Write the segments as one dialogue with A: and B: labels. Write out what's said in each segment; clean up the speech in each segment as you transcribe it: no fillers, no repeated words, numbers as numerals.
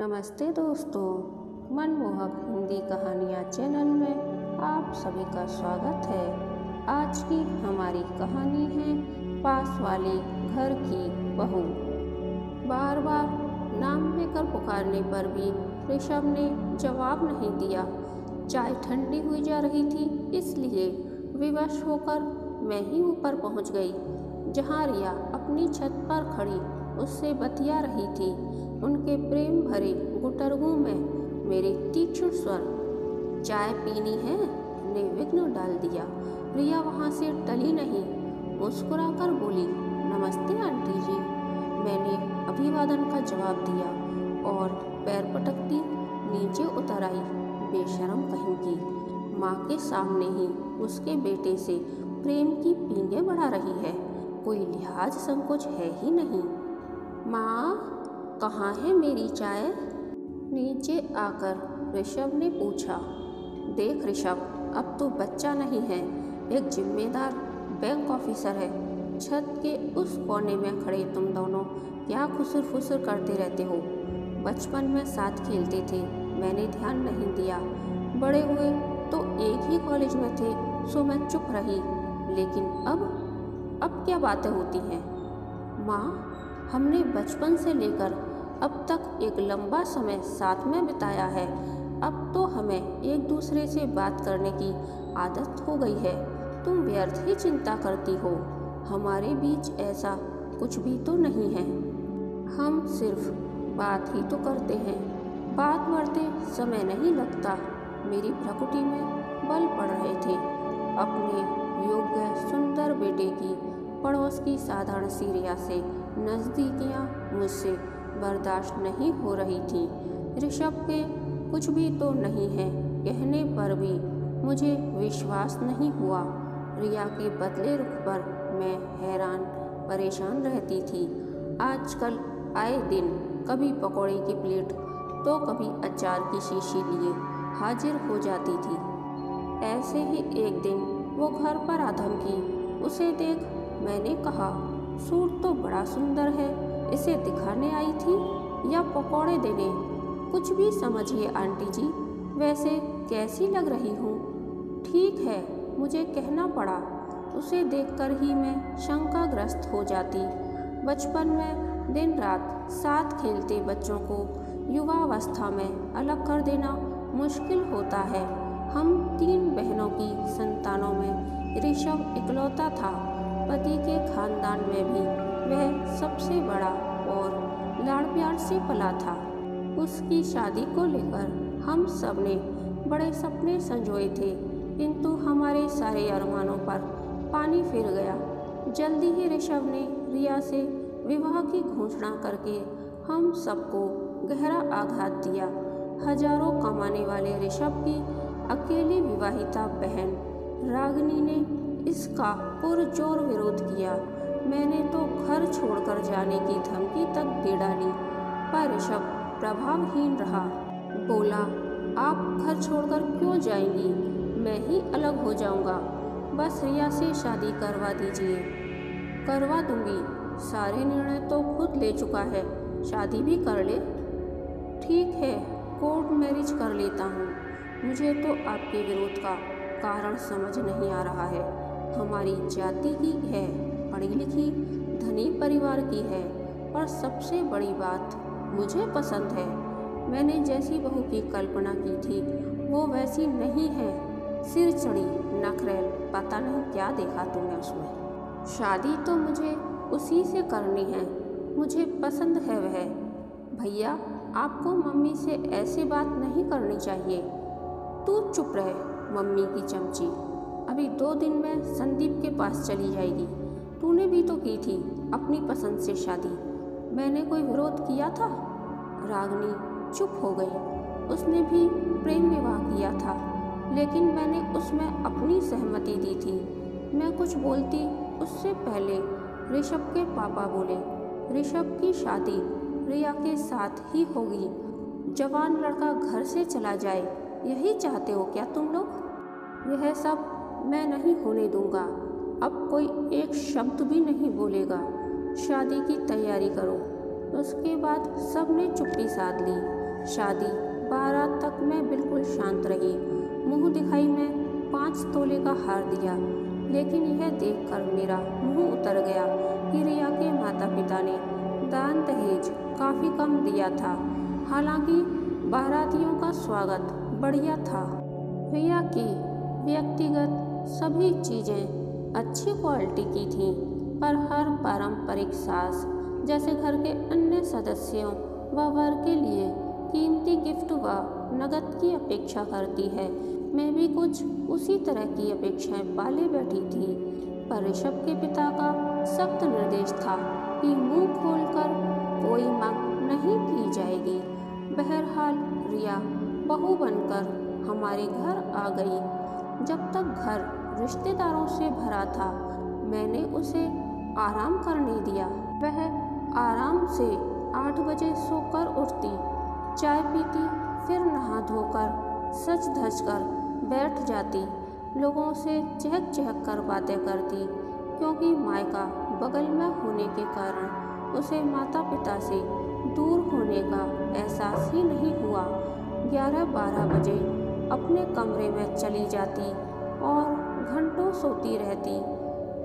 A: नमस्ते दोस्तों, मनमोहक हिंदी कहानियाँ चैनल में आप सभी का स्वागत है। आज की हमारी कहानी है पास वाले घर की बहू। बार बार नाम लेकर पुकारने पर भी ऋषभ ने जवाब नहीं दिया। चाय ठंडी हुई जा रही थी, इसलिए विवश होकर मैं ही ऊपर पहुंच गई, जहां रिया अपनी छत पर खड़ी उससे बतिया रही थी। उनके प्रेम भरे गुटरगू में मेरे तीक्ष्ण स्वर चाय पीनी है ने विघ्न डाल दिया। रिया वहां से टली नहीं, मुस्कुराकर बोली, नमस्ते आंटी जी। मैंने अभिवादन का जवाब दिया और पैर पटकती नीचे उतर आई। बेशरम कहीं की, माँ के सामने ही उसके बेटे से प्रेम की पींगे बढ़ा रही है। कोई लिहाज संकोच है ही नहीं। माँ, कहाँ है मेरी चाय? नीचे आकर ऋषभ ने पूछा। देख ऋषभ, अब तो बच्चा नहीं है, एक जिम्मेदार बैंक ऑफिसर है। छत के उस कोने में खड़े तुम दोनों क्या खुसर फुसर करते रहते हो? बचपन में साथ खेलते थे, मैंने ध्यान नहीं दिया। बड़े हुए तो एक ही कॉलेज में थे, सो मैं चुप रही। लेकिन अब क्या बातें होती हैं? माँ, हमने बचपन से लेकर अब तक एक लंबा समय साथ में बिताया है। अब तो हमें एक दूसरे से बात करने की आदत हो गई है। तुम व्यर्थ ही चिंता करती हो। हमारे बीच ऐसा कुछ भी तो नहीं है। हम सिर्फ बात ही तो करते हैं। बात बढ़ते समय नहीं लगता। मेरी प्रकृति में बल पड़ रहे थे। अपने योग्य सुंदर बेटे की पड़ोस की साधारण सी रिया से नज़दीकियाँ मुझसे बर्दाश्त नहीं हो रही थी। ऋषभ के कुछ भी तो नहीं है कहने पर भी मुझे विश्वास नहीं हुआ। रिया के बदले रुख पर मैं हैरान परेशान रहती थी। आजकल आए दिन कभी पकौड़े की प्लेट तो कभी अचार की शीशी लिए हाजिर हो जाती थी। ऐसे ही एक दिन वो घर पर आ धमकी। उसे देख मैंने कहा, सूट तो बड़ा सुंदर है, इसे दिखाने आई थी या पकौड़े देने? कुछ भी समझिए आंटी जी, वैसे कैसी लग रही हूँ? ठीक है, मुझे कहना पड़ा। उसे देखकर ही मैं शंकाग्रस्त हो जाती। बचपन में दिन रात साथ खेलते बच्चों को युवावस्था में अलग कर देना मुश्किल होता है। हम 3 बहनों की संतानों में ऋषभ इकलौता था। पति के खानदान में भी वह सबसे बड़ा और लाड़ प्यार से पला था। उसकी शादी को लेकर हम सब ने बड़े सपने संजोए थे, किंतु हमारे सारे अरमानों पर पानी फिर गया। जल्दी ही ऋषभ ने रिया से विवाह की घोषणा करके हम सबको गहरा आघात दिया। हजारों कमाने वाले ऋषभ की अकेली विवाहिता बहन रागिनी ने इसका पुरजोर विरोध किया। मैंने तो घर छोड़कर जाने की धमकी तक दे डाली, पर ऋषभ प्रभावहीन रहा। बोला, आप घर छोड़कर क्यों जाएंगी? मैं ही अलग हो जाऊंगा। बस रिया से शादी करवा दीजिए। करवा दूंगी, सारे निर्णय तो खुद ले चुका है, शादी भी कर ले। ठीक है, कोर्ट मैरिज कर लेता हूँ। मुझे तो आपके विरोध का कारण समझ नहीं आ रहा है। हमारी जाति की है, पढ़ी लिखी धनी परिवार की है, और सबसे बड़ी बात मुझे पसंद है। मैंने जैसी बहू की कल्पना की थी वो वैसी नहीं है। सिर चढ़ी, नखरेल, पता नहीं क्या देखा तुमने उसमें। शादी तो मुझे उसी से करनी है, मुझे पसंद है वह। भैया, आपको मम्मी से ऐसे बात नहीं करनी चाहिए। तू चुप रहे, मम्मी की चमची। अभी 2 दिन में संदीप के पास चली जाएगी। तूने भी तो की थी अपनी पसंद से शादी, मैंने कोई विरोध किया था? रागिनी चुप हो गई। उसने भी प्रेम विवाह किया था, लेकिन मैंने उसमें अपनी सहमति दी थी। मैं कुछ बोलती उससे पहले ऋषभ के पापा बोले, ऋषभ की शादी रिया के साथ ही होगी। जवान लड़का घर से चला जाए, यही चाहते हो क्या तुम लोग? यह सब मैं नहीं होने दूंगा। अब कोई एक शब्द भी नहीं बोलेगा। शादी की तैयारी करो। उसके बाद सबने चुप्पी साध ली। शादी बारात तक मैं बिल्कुल शांत रही। मुंह दिखाई में 5 तोले का हार दिया, लेकिन यह देखकर मेरा मुंह उतर गया कि रिया के माता पिता ने दान दहेज काफ़ी कम दिया था। हालांकि बारातियों का स्वागत बढ़िया था। रिया की व्यक्तिगत सभी चीज़ें अच्छी क्वालिटी की थीं, पर हर पारंपरिक सास जैसे घर के अन्य सदस्यों व वर के लिए कीमती गिफ्ट व नकद की अपेक्षा करती है। मैं भी कुछ उसी तरह की अपेक्षाएं पाले बैठी थी, पर ऋषभ के पिता का सख्त निर्देश था कि मुंह खोलकर कोई मांग नहीं की जाएगी। बहरहाल रिया बहू बनकर हमारे घर आ गई। जब तक घर रिश्तेदारों से भरा था, मैंने उसे आराम करने दिया। वह आराम से 8 बजे सोकर उठती, चाय पीती, फिर नहा धोकर सज धज कर बैठ जाती। लोगों से चहक चहक कर बातें करती, क्योंकि मायका बगल में होने के कारण उसे माता पिता से दूर होने का एहसास ही नहीं हुआ। 11-12 बजे अपने कमरे में चली जाती और घंटों सोती रहती,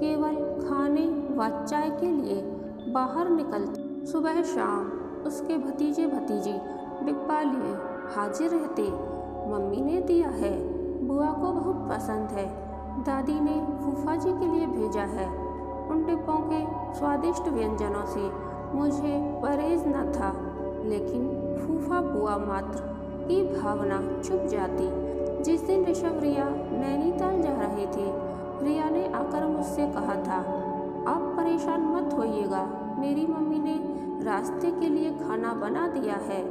A: केवल खाने व चाय के लिए बाहर निकलती। सुबह शाम उसके भतीजे भतीजी डिब्बा लिए हाजिर रहते। मम्मी ने दिया है, बुआ को बहुत पसंद है, दादी ने फूफा जी के लिए भेजा है। उन डिब्बों के स्वादिष्ट व्यंजनों से मुझे परहेज न था, लेकिन फूफा बुआ मात्र की भावना चुप जाती। जिस दिन ऋषभ रिया नैनीताल जा रहे थे, रिया ने आकर मुझसे कहा था, आप परेशान मत होइएगा, मेरी मम्मी ने रास्ते के लिए खाना बना दिया है।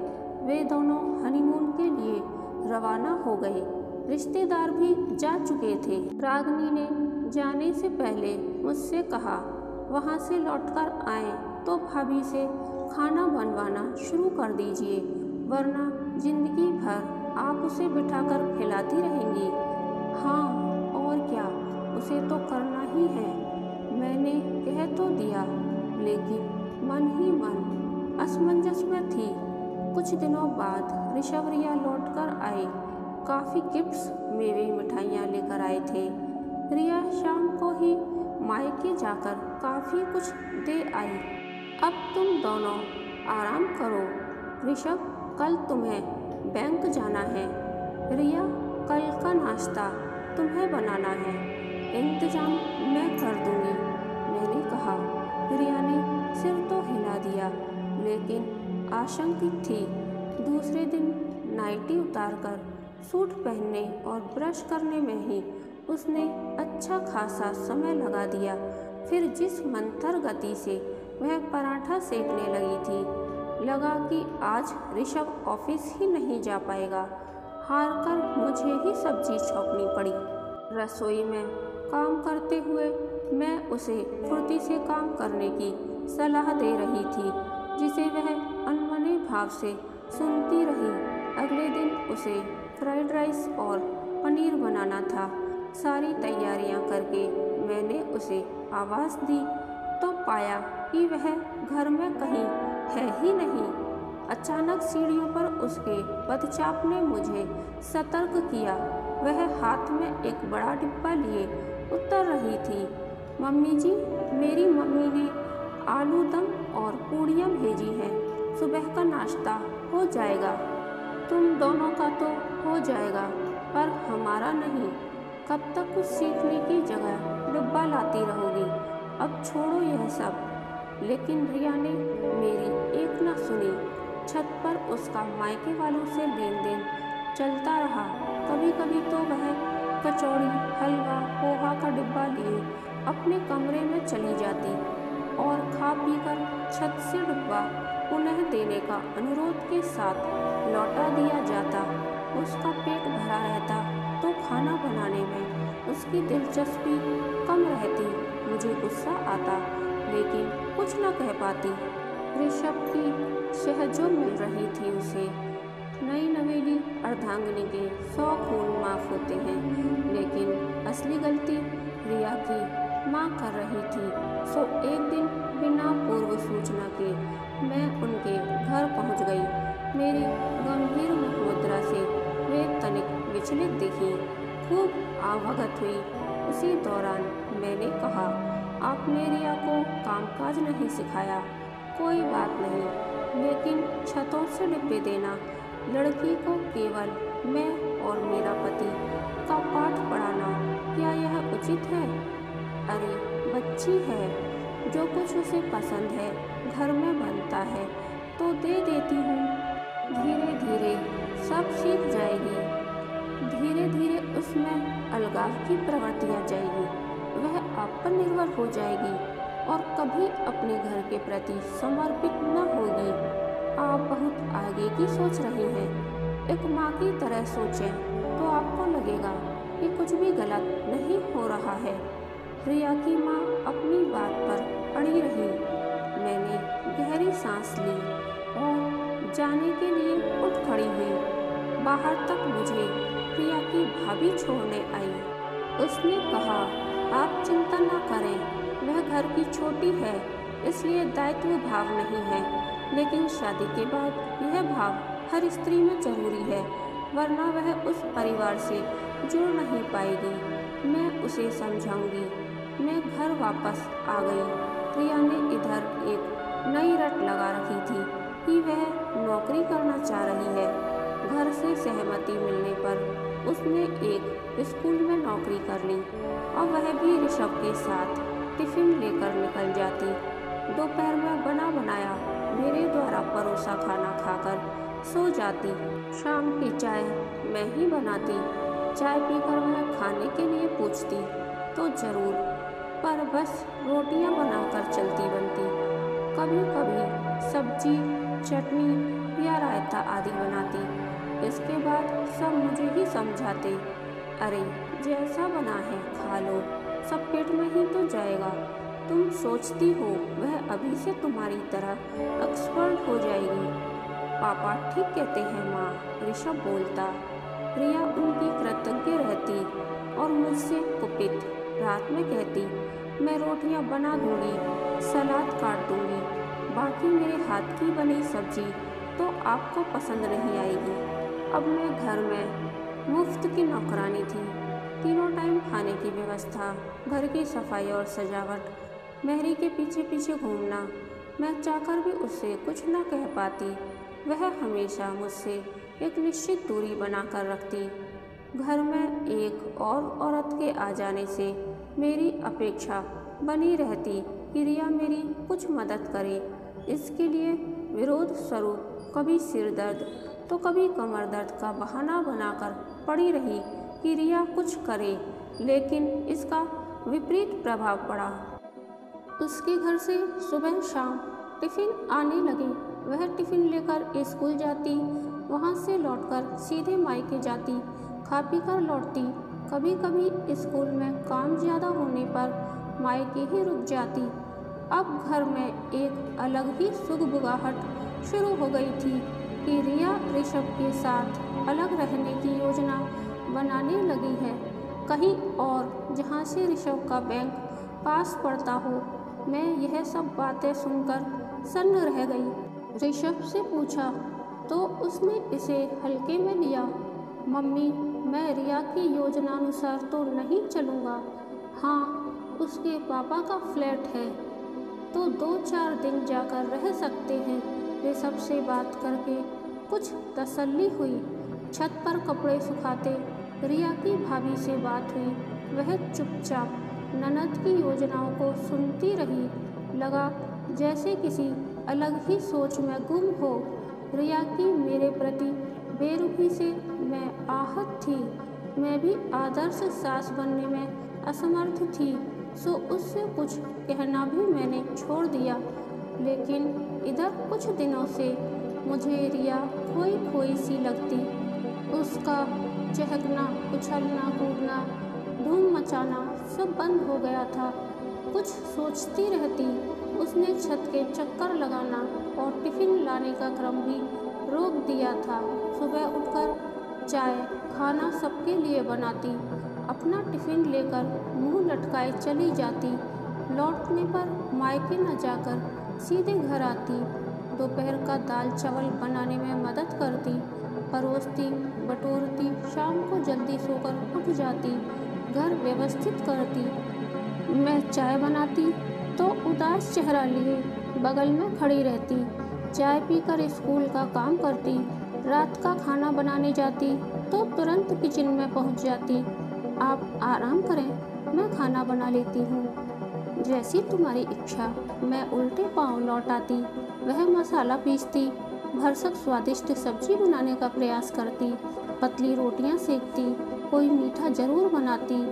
A: वे दोनों हनीमून के लिए रवाना हो गए। रिश्तेदार भी जा चुके थे। रागनी ने जाने से पहले मुझसे कहा, वहाँ से लौटकर आए तो भाभी से खाना बनवाना शुरू कर दीजिए, वरना जिंदगी भर आप उसे बिठाकर खिलाती रहेंगी। हाँ और क्या, उसे तो करना ही है। मैंने कह तो दिया, लेकिन मन ही मन असमंजस में थी। कुछ दिनों बाद ऋषभ रिया लौट कर आए। काफ़ी गिफ्ट्स, मेवे, मिठाइयाँ लेकर आए थे। रिया शाम को ही मायके जाकर काफ़ी कुछ दे आई। अब तुम दोनों आराम करो। ऋषभ, कल तुम्हें बैंक जाना है। रिया, कल का नाश्ता तुम्हें बनाना है, इंतजाम मैं कर दूंगी, मैंने कहा। रिया ने सिर तो हिला दिया, लेकिन आशंकित थी। दूसरे दिन नाइटी उतारकर सूट पहनने और ब्रश करने में ही उसने अच्छा खासा समय लगा दिया। फिर जिस मंथर गति से वह पराठा सेकने लगी थी, लगा कि आज ऋषभ ऑफिस ही नहीं जा पाएगा। हार कर मुझे ही सब्जी छौंकनी पड़ी। रसोई में काम करते हुए मैं उसे फुर्ती से काम करने की सलाह दे रही थी, जिसे वह अनमने भाव से सुनती रही। अगले दिन उसे फ्राइड राइस और पनीर बनाना था। सारी तैयारियां करके मैंने उसे आवाज़ दी तो पाया कि वह घर में कहीं है ही नहीं। अचानक सीढ़ियों पर उसके पदचाप ने मुझे सतर्क किया। वह हाथ में एक बड़ा डिब्बा लिए उतर रही थी। मम्मी जी, मेरी मम्मी ने आलू दम और पूड़ियाँ भेजी हैं, सुबह का नाश्ता हो जाएगा। तुम दोनों का तो हो जाएगा, पर हमारा नहीं। कब तक कुछ सीखने की जगह डिब्बा लाती रहोगी? अब छोड़ो यह सब। लेकिन रिया ने मेरी एक न सुनी। छत पर उसका मायके वालों से लेन देन चलता रहा। कभी कभी तो वह कचौड़ी, हलवा, पोहा का डिब्बा लिए अपने कमरे में चली जाती और खा पीकर छत से डिब्बा पुनः देने का अनुरोध के साथ लौटा दिया जाता। उसका पेट भरा रहता तो खाना बनाने में उसकी दिलचस्पी कम रहती। मुझे गुस्सा आता, लेकिन कुछ न कह पाती। ऋषभ की शहजो मिल रही थी उसे। नई नवेली अर्धांगिनी के 100 खून माफ़ होते हैं, लेकिन असली गलती रिया की माँ कर रही थी। सो एक दिन बिना पूर्व सूचना के मैं उनके घर पहुंच गई। मेरी विचलित दिखी, खूब आवभगत हुई। उसी दौरान मैंने कहा, आपने रिया को कामकाज नहीं सिखाया, कोई बात नहीं, लेकिन छतों से डिब्बे देना, लड़की को केवल मैं और मेरा पति का पाठ पढ़ाना, क्या यह उचित है? अरे बच्ची है, जो कुछ उसे पसंद है घर में बनता है तो दे देती हूँ। धीरे धीरे सब सीख जाएगी, धीरे धीरे उसमें अलगाव की प्रवृत्ति आ जाएगी, वह आप पर निर्भर हो जाएगी और कभी अपने घर के प्रति समर्पित न होगी। आप बहुत आगे की सोच रही हैं। एक माँ की तरह सोचें तो आपको लगेगा कि कुछ भी गलत नहीं हो रहा है। रिया की माँ अपनी बात पर अड़ी रही। मैंने गहरी सांस ली और जाने के लिए उठ खड़ी हुई। बाहर तक मुझे रिया की भाभी छोड़ने आई। उसने कहा, आप चिंता न करें, वह घर की छोटी है इसलिए दायित्व भाव नहीं है, लेकिन शादी के बाद यह भाव हर स्त्री में जरूरी है, वरना वह उस परिवार से जुड़ नहीं पाएगी। मैं उसे समझाऊंगी। मैं घर वापस आ गई। रिया ने इधर एक नई रट लगा रखी थी कि वह नौकरी करना चाह रही है। घर से सहमति मिलने पर उसने एक स्कूल में नौकरी कर ली और वह भी ऋषभ के साथ टिफिन लेकर निकल जाती। दोपहर में बना बनाया मेरे द्वारा परोसा खाना खाकर सो जाती। शाम की चाय मैं ही बनाती। चाय पीकर वह खाने के लिए पूछती तो जरूर, पर बस रोटियां बनाकर चलती बनती। कभी कभी सब्जी, चटनी या रायता आदि बनाती। इसके बाद सब मुझे ही समझाते, अरे जैसा बना है खा लो, सब पेट में ही तो जाएगा। तुम सोचती हो वह अभी से तुम्हारी तरह एक्सपर्ट हो जाएगी। पापा ठीक कहते हैं माँ, ऋषभ बोलता। रिया उनकी कृतज्ञ रहती और मुझसे कुपित रात में कहती, मैं रोटियां बना दूंगी, सलाद काट दूंगी, बाकी मेरे हाथ की बनी सब्जी तो आपको पसंद नहीं आएगी। अब मैं घर में मुफ्त की नौकरानी थी। तीनों टाइम खाने की व्यवस्था, घर की सफाई और सजावट, मेहरी के पीछे पीछे घूमना। मैं चाहकर भी उससे कुछ न कह पाती। वह हमेशा मुझसे एक निश्चित दूरी बनाकर रखती। घर में एक और औरत के आ जाने से मेरी अपेक्षा बनी रहती कि रिया मेरी कुछ मदद करे। इसके लिए विरोध स्वरूप कभी सिर दर्द तो कभी कमर दर्द का बहाना बनाकर पड़ी रही कि रिया कुछ करे, लेकिन इसका विपरीत प्रभाव पड़ा। उसके घर से सुबह शाम टिफ़िन आने लगे। वह टिफ़िन लेकर स्कूल जाती, वहाँ से लौटकर सीधे मायके जाती, खा पी कर लौटती। कभी कभी स्कूल में काम ज़्यादा होने पर मायके ही रुक जाती। अब घर में एक अलग ही सुगबुगाहट शुरू हो गई थी कि रिया ऋषभ के साथ अलग रहने की योजना बनाने लगी है, कहीं और जहाँ से ऋषभ का बैंक पास पड़ता हो। मैं यह सब बातें सुनकर सन्न रह गई। ऋषभ से पूछा तो उसने इसे हल्के में लिया। मम्मी, मैं रिया की योजनानुसार तो नहीं चलूँगा। हाँ, उसके पापा का फ्लैट है तो 2-4 दिन जाकर रह सकते हैं। ऋषभ से बात करके कुछ तसल्ली हुई। छत पर कपड़े सुखाते रिया की भाभी से बात हुई। वह चुपचाप ननद की योजनाओं को सुनती रही। लगा जैसे किसी अलग ही सोच में गुम हो। रिया की मेरे प्रति बेरुखी से मैं आहत थी। मैं भी आदर्श सास बनने में असमर्थ थी, सो उससे कुछ कहना भी मैंने छोड़ दिया। लेकिन इधर कुछ दिनों से मुझे रिया खोई खोई सी लगती। उसका चहकना, उछलना, कूदना, धूम मचाना सब बंद हो गया था। कुछ सोचती रहती। उसने छत के चक्कर लगाना और टिफ़िन लाने का क्रम भी रोक दिया था। सुबह उठकर चाय, खाना सबके लिए बनाती, अपना टिफ़िन लेकर मुंह लटकाए चली जाती। लौटने पर मायके न जाकर सीधे घर आती। दोपहर का दाल चावल बनाने में मदद करती, परोसती बटोरती, शाम को जल्दी सोकर उठ जाती, घर व्यवस्थित करती। मैं चाय बनाती तो उदास चेहरा लिए बगल में खड़ी रहती। चाय पीकर स्कूल का काम करती। रात का खाना बनाने जाती तो तुरंत किचन में पहुंच जाती। आप आराम करें, मैं खाना बना लेती हूँ। जैसी तुम्हारी इच्छा। मैं उल्टे पांव लौट आती। वह मसाला पीसती, भरसक स्वादिष्ट सब्जी बनाने का प्रयास करती, पतली रोटियां सेकती, कोई मीठा जरूर बनाती।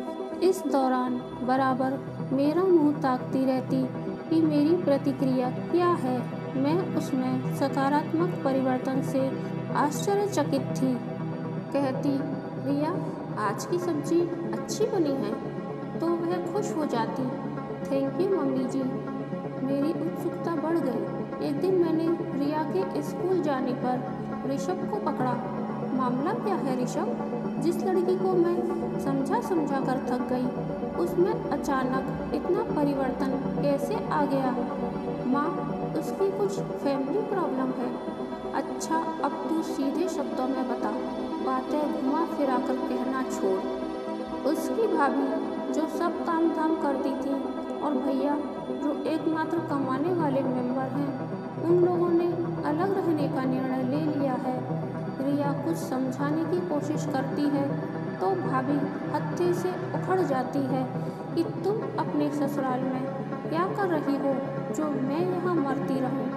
A: इस दौरान बराबर मेरा मुंह ताकती रहती कि मेरी प्रतिक्रिया क्या है। मैं उसमें सकारात्मक परिवर्तन से आश्चर्यचकित थी। कहती, रिया आज की सब्जी अच्छी बनी है, तो वह खुश हो जाती। थैंक यू मम्मी जी। मेरी उत्सुकता बढ़ गई। एक दिन मैंने रिया के स्कूल जाने पर ऋषभ को पकड़ा। मामला क्या है ऋषभ? जिस लड़की को मैं समझा कर थक गई, उसमें अचानक इतना परिवर्तन कैसे आ गया? माँ, उसकी कुछ फैमिली प्रॉब्लम है। अच्छा, अब तू सीधे शब्दों में बता, बातें घुमा फिरा कर कहना छोड़। उसकी भाभी जो सब काम धाम करती थी और भैया जो एकमात्र कमाने वाले मेंबर हैं, उन लोगों ने अलग रहने का निर्णय ले लिया है। रिया कुछ समझाने की कोशिश करती है तो भाभी हत्थे से उखड़ जाती है कि तुम अपने ससुराल में क्या कर रही हो जो मैं यहाँ मरती रहूँ।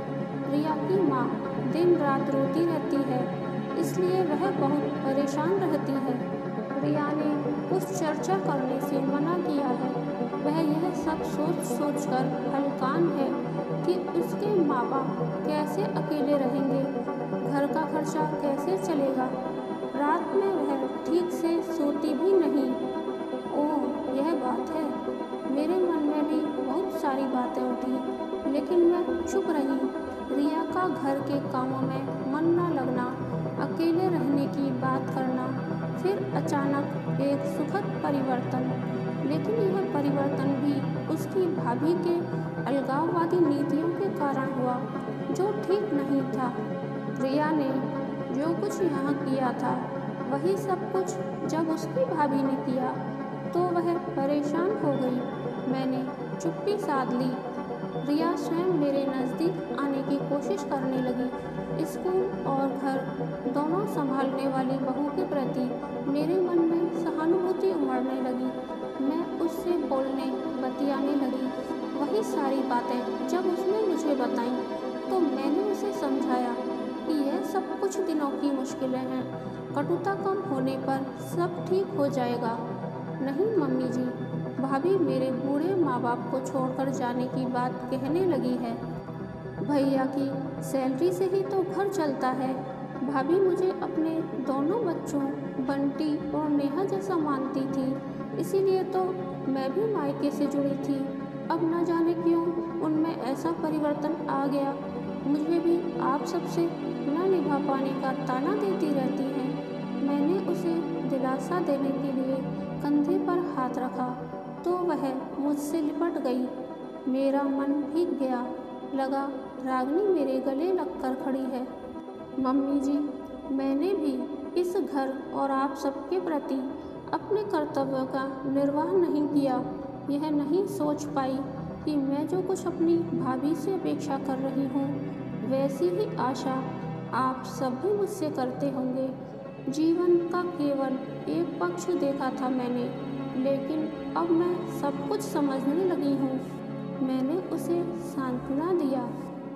A: रिया की माँ दिन रात रोती रहती है, इसलिए वह बहुत परेशान रहती है। रिया ने कुछ चर्चा करने से मना किया है। वह यह सब सोच कर हलकान है कि उसके माँ बाप कैसे अकेले रहेंगे, घर का खर्चा कैसे चलेगा। रात में वह ठीक से सोती भी नहीं। ओह, यह बात है। मेरे मन में भी बहुत सारी बातें उठी, लेकिन मैं चुप रही। रिया का घर के कामों में मन न लगना, अकेले रहने की बात करना, फिर अचानक एक सुखद परिवर्तन। लेकिन यह परिवर्तन भी उसकी भाभी के अलगाववादी नीतियों के कारण हुआ, जो ठीक नहीं था। रिया ने जो कुछ यहाँ किया था, वही सब कुछ जब उसकी भाभी ने किया तो वह परेशान हो गई। मैंने चुप्पी साध ली। रिया स्वयं मेरे नज़दीक आने की कोशिश करने लगी। स्कूल और घर दोनों संभालने वाली बहू के प्रति मेरे मन में सहानुभूति उमड़ने लगी। मैं उससे बोलने बतियाने लगी। वही सारी बातें जब उसने मुझे बताईं तो मैंने उसे समझाया कि यह सब कुछ दिनों की मुश्किलें हैं, कटुता कम होने पर सब ठीक हो जाएगा। नहीं मम्मी जी, भाभी मेरे बूढ़े माँ बाप को छोड़कर जाने की बात कहने लगी है। भैया की सैलरी से ही तो घर चलता है। भाभी मुझे अपने दोनों बच्चों बंटी और नेहा जैसा मानती थी, इसीलिए तो मैं भी मायके से जुड़ी थी। अब न जाने क्यों उनमें ऐसा परिवर्तन आ गया। मुझे भी आप सबसे न निभा पाने का ताना देती रहती हैं। मैंने उसे दिलासा देने के लिए कंधे पर हाथ रखा तो वह मुझसे लिपट गई। मेरा मन भीग गया। लगा रागिनी मेरे गले लगकर खड़ी है। मम्मी जी, मैंने भी इस घर और आप सबके प्रति अपने कर्तव्यों का निर्वाह नहीं किया। यह नहीं सोच पाई कि मैं जो कुछ अपनी भाभी से अपेक्षा कर रही हूँ, वैसी ही आशा आप सब भी मुझसे करते होंगे। जीवन का केवल एक पक्ष देखा था मैंने, लेकिन अब मैं सब कुछ समझने लगी हूँ। मैंने उसे सांत्वना दिया।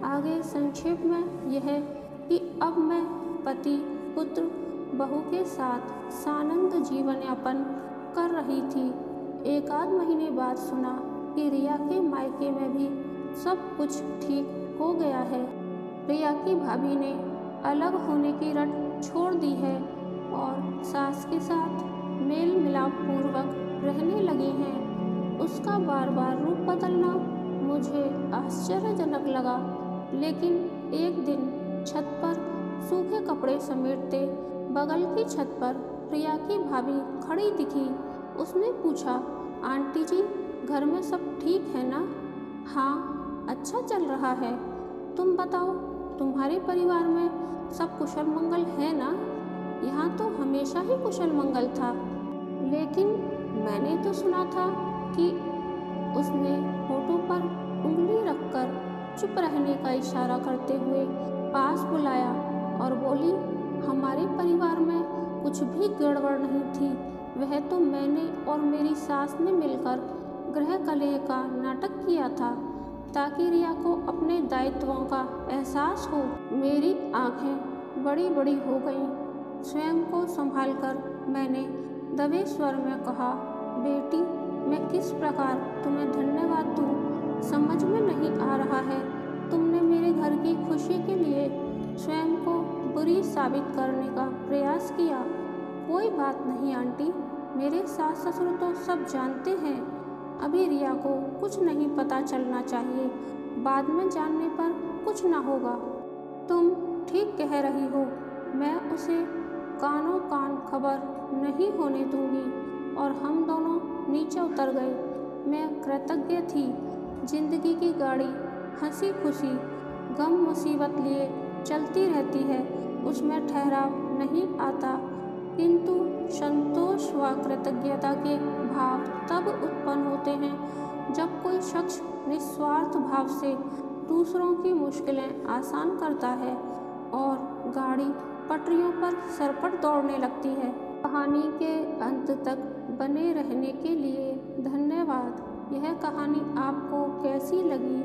A: आगे संक्षेप में यह कि अब मैं पति पुत्र बहू के साथ सानंद जीवन यापन कर रही थी। एक आध महीने बाद सुना कि रिया के मायके में भी सब कुछ ठीक हो गया है। रिया की भाभी ने अलग होने की रट छोड़ दी है और सास के साथ मेल मिलाप पूर्वक रहने लगी हैं। उसका बार बार रूप बदलना मुझे आश्चर्यजनक लगा, लेकिन एक दिन छत पर सूखे कपड़े समेटते बगल की छत पर रिया की भाभी खड़ी दिखी। उसने पूछा, आंटी जी, घर में सब ठीक है ना? हाँ, अच्छा चल रहा है। तुम बताओ, तुम्हारे परिवार में सब कुशल मंगल है ना? यहाँ तो हमेशा ही कुशल मंगल था। लेकिन मैंने तो सुना था कि उसने होठों पर उंगली रखकर चुप रहने का इशारा करते हुए पास बुलाया और बोली, हमारे परिवार में कुछ भी गड़बड़ नहीं थी। वह तो मैंने और मेरी सास ने मिलकर गृह कलह का नाटक किया था ताकि रिया को अपने दायित्वों का एहसास हो। मेरी आंखें बड़ी बड़ी हो गईं। स्वयं को संभालकर मैंने दबे स्वर में कहा, बेटी, मैं किस प्रकार तुम्हें धन्यवाद दूँ, समझ में नहीं आ रहा है। तुमने मेरे घर की खुशी के लिए स्वयं को बुरी साबित करने का प्रयास किया। कोई बात नहीं आंटी, मेरे सास ससुर तो सब जानते हैं। अभी रिया को कुछ नहीं पता चलना चाहिए, बाद में जानने पर कुछ ना होगा। तुम ठीक कह रही हो, मैं उसे कानों कान खबर नहीं होने दूंगी। और हम दोनों नीचे उतर गए। मैं कृतज्ञ थी। जिंदगी की गाड़ी हंसी खुशी गम मुसीबत लिए चलती रहती है, उसमें ठहराव नहीं आता, किंतु संतोष व कृतज्ञता के भाव तब उत्पन्न होते हैं जब कोई शख्स निस्वार्थ भाव से दूसरों की मुश्किलें आसान करता है और गाड़ी पटरियों पर सरपट दौड़ने लगती है। कहानी के अंत तक बने रहने के लिए धन्यवाद। यह कहानी आपको कैसी लगी,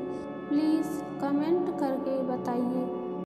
A: प्लीज़ कमेंट करके बताइए।